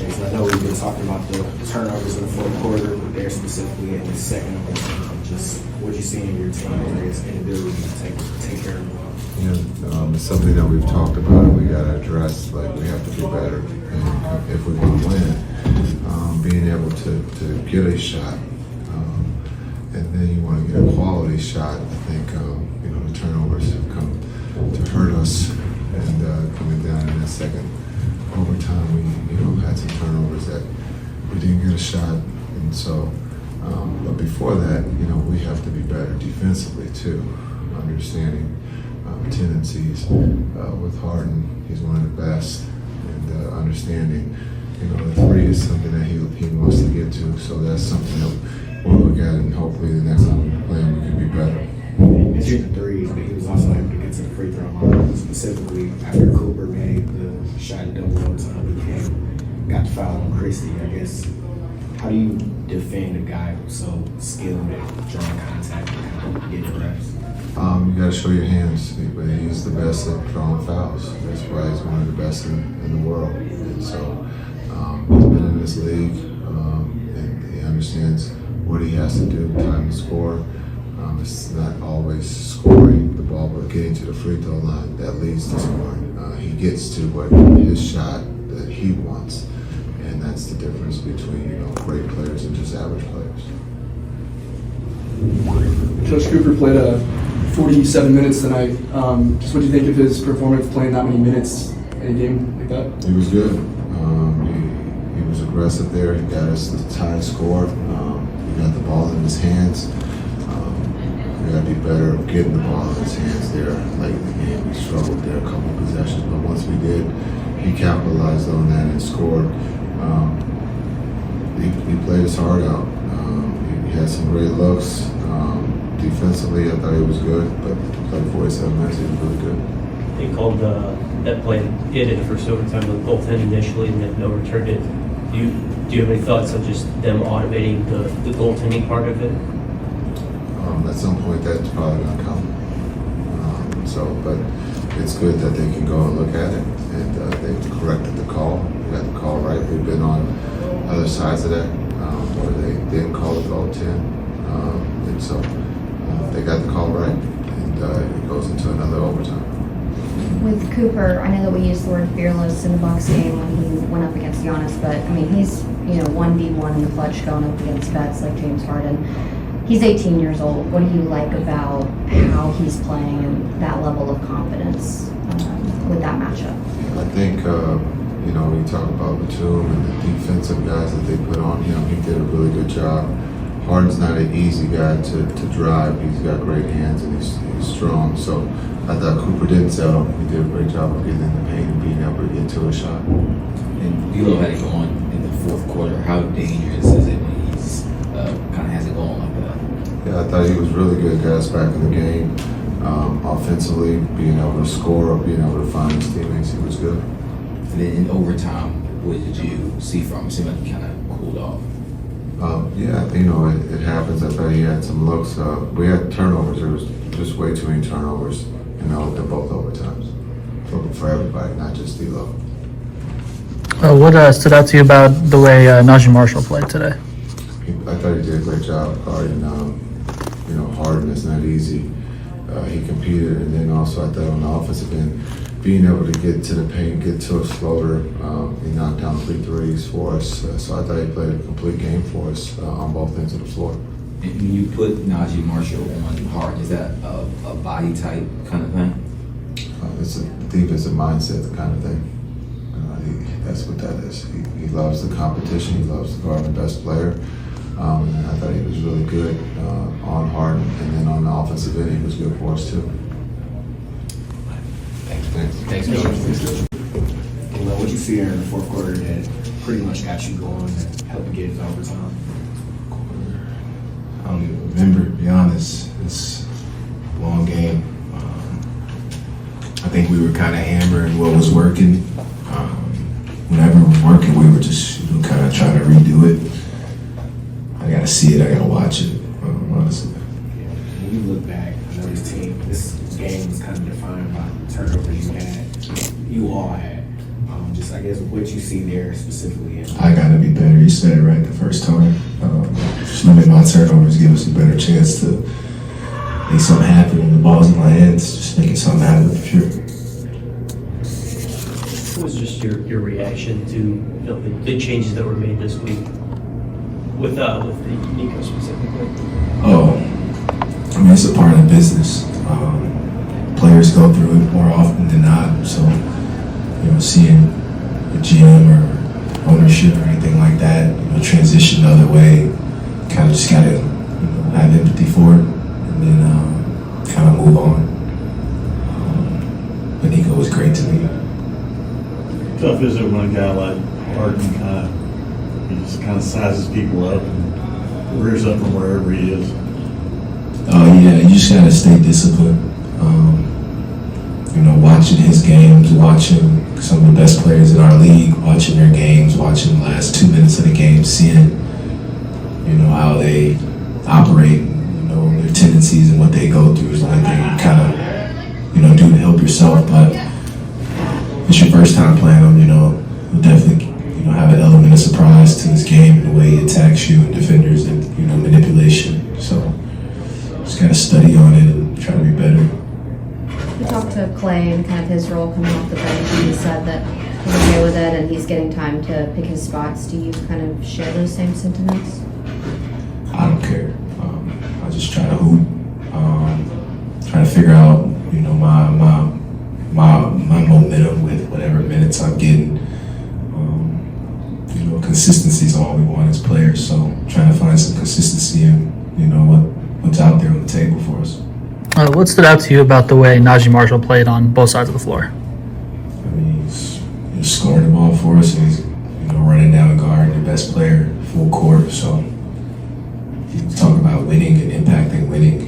Jason, I know we've been talking about the turnovers in the fourth quarter, but there specifically in the second overtime. Just what you see in your team and its inability to take care of the ball. Yeah, it's something that we've talked about and we got to address. Like, we have to be better. And if we want to win, being able to get a shot, and then you want to get a quality shot, I think, the turnovers have come to hurt us. And coming down in that second overtime, we had some turnovers that we didn't get a shot. And so, but before that, we have to be better defensively too, understanding tendencies with Harden. He's one of the best, and understanding, the three is something that he wants to get to. So that's something that we'll look at, and hopefully the next time we play, we can be better. It's the threes, but he was also able to get to the free throw line, specifically after Cooper made the shot in double overtime. He got the foul on Christie. I guess, how do you defend a guy who's so skilled at drawing contact and getting reps? You got to show your hands. He's the best at drawing fouls. That's why he's one of the best in the world. And so he's been in this league, and he understands what he has to do, time to score. It's not always scoring the ball, but getting to the free throw line that leads to scoring. He gets to what his shot that he wants, and that's the difference between great players and just average players. Coach Cooper played 47 minutes tonight. Just what do you think of his performance playing that many minutes in a game like that? He was good. He was aggressive there. He got us the tie score. He got the ball in his hands. We got to be better at getting the ball in his hands there late in the game. We struggled there a couple of possessions, but once we did, he capitalized on that and scored. He played his heart out. He had some great looks. Defensively, I thought he was good, but to play 47 minutes, he was really good. They called that play in the first overtime with both him initially, and then no returned it. Do you have any thoughts on just them automating the goaltending part of it? At some point, that's probably going to come. But it's good that they can go and look at it, and they've corrected the call. They got the call right. We've been on other sides of that where they didn't call the goal-10, and so they got the call right, and it goes into another overtime. With Cooper, I know that we used the word fearless in the Bucks game when he went up against Giannis, but I mean he's 1v1 in the clutch going up against vets like James Harden. He's 18 years old. What do you like about how he's playing and that level of confidence with that matchup? I think, when you talk about Batum and the defensive guys that they put on him, he did a really good job. Harden's not an easy guy to drive. He's got great hands and he's strong. So I thought Cooper didn't settle. He did a great job of getting in the paint and being able to get to a shot. And D'Lo had it going in the fourth quarter. How dangerous is it when he's kind of has it going like that? Yeah, I thought he was really good, got us back in the game. Offensively, being able to score, being able to find his teammates, he was good. And then in overtime, what did you see from him? It seemed like he kind of cooled off. It happens. I thought he had some looks. We had turnovers. There was just way too many turnovers, to both overtimes. For everybody, not just D'Lo. What stood out to you about the way Naji Marshall played today? I thought he did a great job guarding. Harden is not easy. He competed, and then also I thought on the offensive end, being able to get to the paint, get to his floater, he knocked down 3 threes for us. So I thought he played a complete game for us on both ends of the floor. And when you put Naji Marshall on Harden, is that a body type kind of thing? It's a defensive mindset kind of thing. That's what that is. He loves the competition. He loves to guard the best player. And I thought he was really good on Harden, and then on the offensive end, he was good for us too. Thanks, Coach. What you see here in the fourth quarter that pretty much got you going and helped get it to overtime? I don't even remember, to be honest. It's a long game. I think we were kind of hammering what was working. Whenever it was working, we were just kind of trying to redo it. I gotta see it. I gotta watch it. Honestly. When you look back, I know this game was kind of defined by the turnovers you all had. Just, I guess, what you see there specifically. I gotta be better. You said it right the first time. Just limit my turnovers, give us a better chance to make something happen when the ball's in my hands. Just making something happen for sure. What was just your reaction to the changes that were made this week with the Nico specifically? Oh, I mean, it's a part of the business. Players go through it more often than not. So, seeing the GM or ownership or anything like that, transition the other way, kind of just gotta, have empathy for it and then kind of move on. But Nico was great to me. Tough is it when a guy like Harden he just kind of sizes people up and rears up from wherever he is? Oh yeah, you just gotta stay disciplined. Watching his games, watching some of the best players in our league, watching their games, watching the last 2 minutes of the game, seeing, how they operate, their tendencies and what they go through is the only thing you kind of, do to help yourself. But it's your first time playing him, you'll definitely, have an element of surprise to his game and the way he attacks you and defenders and, manipulation. So just gotta study on it and try to be better. We talked to Clay and kind of his role coming off the bench, and he said that he's okay with it and he's getting time to pick his spots. Do you kind of share those same sentiments? I don't care. I just try to hoop, try to figure out, my momentum with whatever minutes I'm getting. Consistency is all we want as players, so trying to find some consistency in, what's out there on the table for us. What stood out to you about the way Naji Marshall played on both sides of the floor? I mean, he's scoring the ball for us, and he's running down the guard, the best player, full court. So you talk about winning and impacting winning.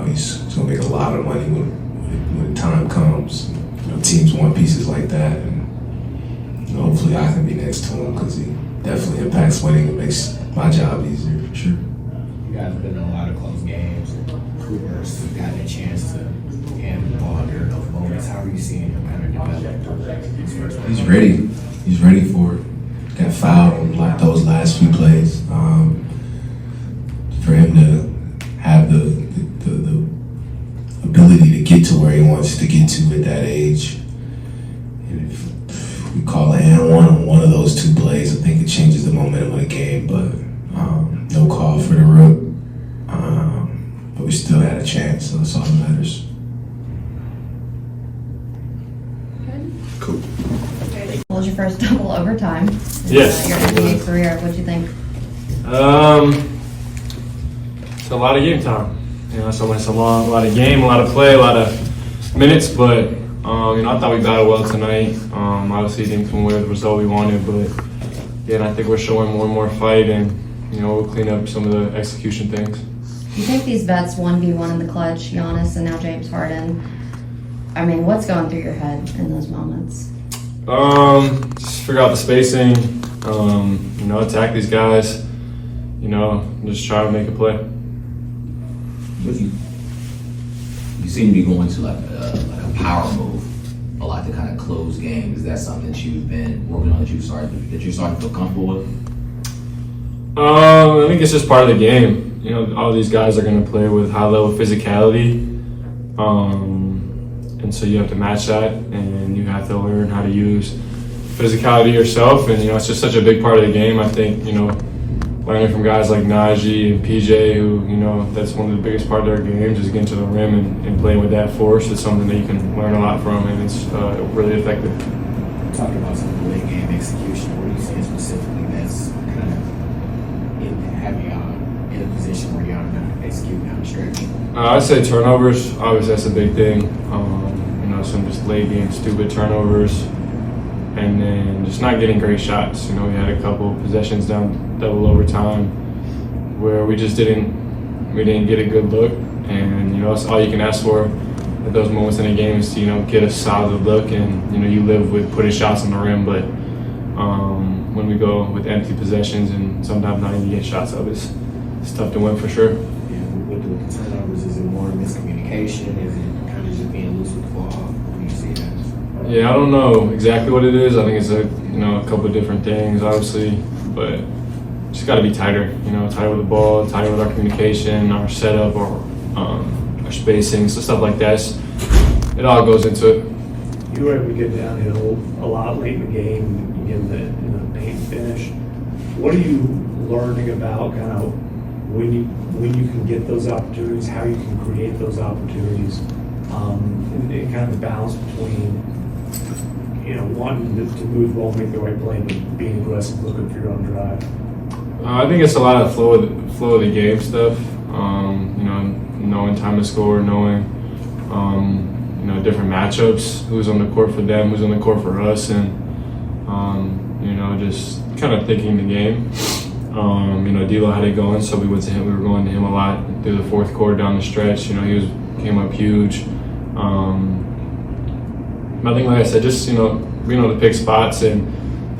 He's going to make a lot of money when time comes. Teams want pieces like that, and hopefully I can be next to him because he definitely impacts winning and makes my job easier for sure. You guys have been in a lot of close games, and Cooper's gotten a chance to handle the ball during those moments. How are you seeing him kind of develop these first He's ready. He's ready for it. Got fouled on those last few plays. For him to have the ability to get to where he wants to get to at that age. And if we call an and one on one of those two plays, I think it changes the momentum of the game. But no call for the rook. But we still had a chance, so that's all that matters. Cool. What was your first double overtime? Yes. Your NBA career. What'd you think? It's a lot of game time. So it's a lot of game, a lot of play, a lot of minutes. But I thought we battled well tonight. Obviously, didn't come away with the result we wanted, but I think we're showing more and more fight, and we'll clean up some of the execution things. You think these vets 1v1 in the clutch, Giannis and now James Harden? I mean, what's going through your head in those moments? Just figure out the spacing. Attack these guys. Just try to make a play. You seem to be going to like a power move a lot to kind of close games. Is that something that you've been working on that you're starting to feel comfortable with? I think it's just part of the game. All these guys are going to play with high level physicality, and so you have to match that, and you have to learn how to use physicality yourself. And it's just such a big part of the game. I think learning from guys like Naji and PJ, who that's one of the biggest part of their games is getting to the rim and playing with that force. Is something that you can learn a lot from, and it's really effective. Talking about some of the late game execution, what do you see specifically that's kind of having y'all in a position where y'all not execute down the stretch? I'd say turnovers. Obviously, that's a big thing. Some just late game stupid turnovers, and then just not getting great shots. We had a couple possessions down double overtime where we didn't get a good look, and that's all you can ask for at those moments in a game is to get a solid look, and you live with putting shots on the rim. But when we go with empty possessions and sometimes not even get shots up, it's tough to win for sure. With the turnovers, is it more miscommunication? Is it kind of just being loose with the ball? What do you see that? Yeah, I don't know exactly what it is. I think it's a couple of different things, obviously, but just got to be tighter. Tighter with the ball, tighter with our communication, our setup, our spacing, so stuff like that. It all goes into it. You were able to get downhill a lot late in the game, in the paint finish. What are you learning about kind of when you can get those opportunities, how you can create those opportunities, and kind of the balance between wanting to move the ball, make the right play, but being aggressive, looking for your own drive? I think it's a lot of flow of the game stuff. Knowing time to score, knowing different matchups, who's on the court for them, who's on the court for us, and just kind of thinking the game. D'Lo had it going, so we went to him. We were going to him a lot through the fourth quarter down the stretch. He came up huge. I think, like I said, just being able to pick spots and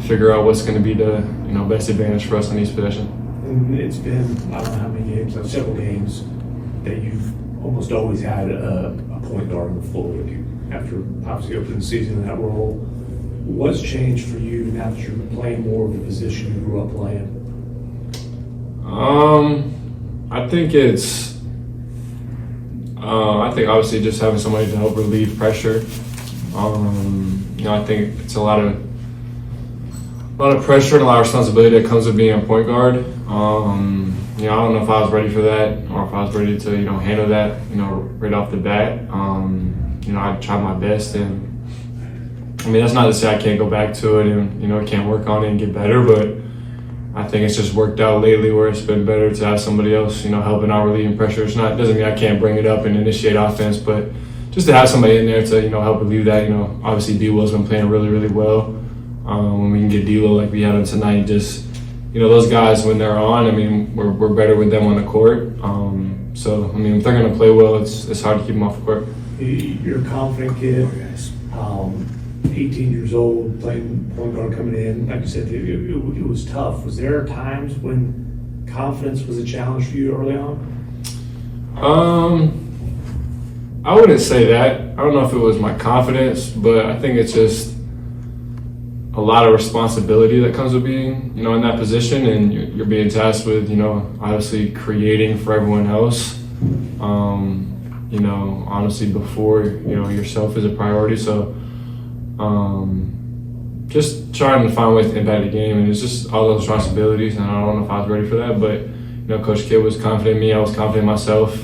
figure out what's going to be the best advantage for us on each possession. And it's been, I don't know how many games, several games that you've almost always had a point guard on the floor with you after obviously opening the season in that role. What's changed for you now that you're playing more of the position you grew up playing? I think it's obviously just having somebody to help relieve pressure. I think it's a lot of pressure and a lot of responsibility that comes with being a point guard. I don't know if I was ready for that or if I was ready to, handle that, right off the bat. I tried my best, and that's not to say I can't go back to it and, can't work on it and get better, but I think it's just worked out lately where it's been better to have somebody else, helping out relieving pressure. It doesn't mean I can't bring it up and initiate offense, but just to have somebody in there to, help relieve that. Obviously D-Will's been playing really, really well. When we can get D-Lo like we had him tonight, just, those guys, when they're on, we're better with them on the court. So, if they're going to play well, it's hard to keep them off the court. You're a confident kid, 18 years old, playing point guard coming in. Like you said, it was tough. Was there times when confidence was a challenge for you early on? I wouldn't say that. I don't know if it was my confidence, but I think it's just a lot of responsibility that comes with being, in that position, and you're being tasked with, obviously creating for everyone else. Honestly, before, yourself is a priority. So, just trying to find ways to impact the game, and it's just all those responsibilities, and I don't know if I was ready for that, but, Coach Kidd was confident in me, I was confident in myself.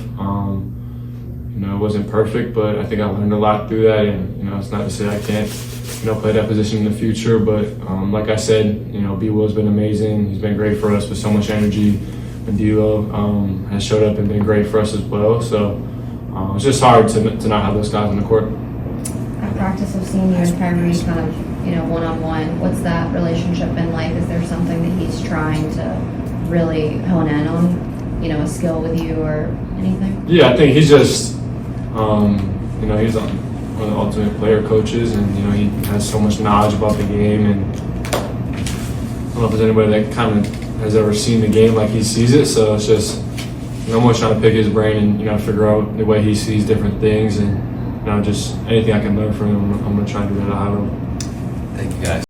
It wasn't perfect, but I think I learned a lot through that, and, it's not to say I can't, play that position in the future, but like I said, B-Will's been amazing. He's been great for us with so much energy, and D-Lo has showed up and been great for us as well, so it's just hard to not have those guys on the court. At practice, I've seen you and Kyrie kind of, one-on-one. What's that relationship been like? Is there something that he's trying to really hone in on, a skill with you or anything? Yeah, I think he's just, he's one of the ultimate player coaches, and, he has so much knowledge about the game, and I don't know if there's anybody that kind of has ever seen the game like he sees it, so it's just, I'm always trying to pick his brain and, figure out the way he sees different things, and, just anything I can learn from him, I'm going to try and do that at a high level. Thank you, guys.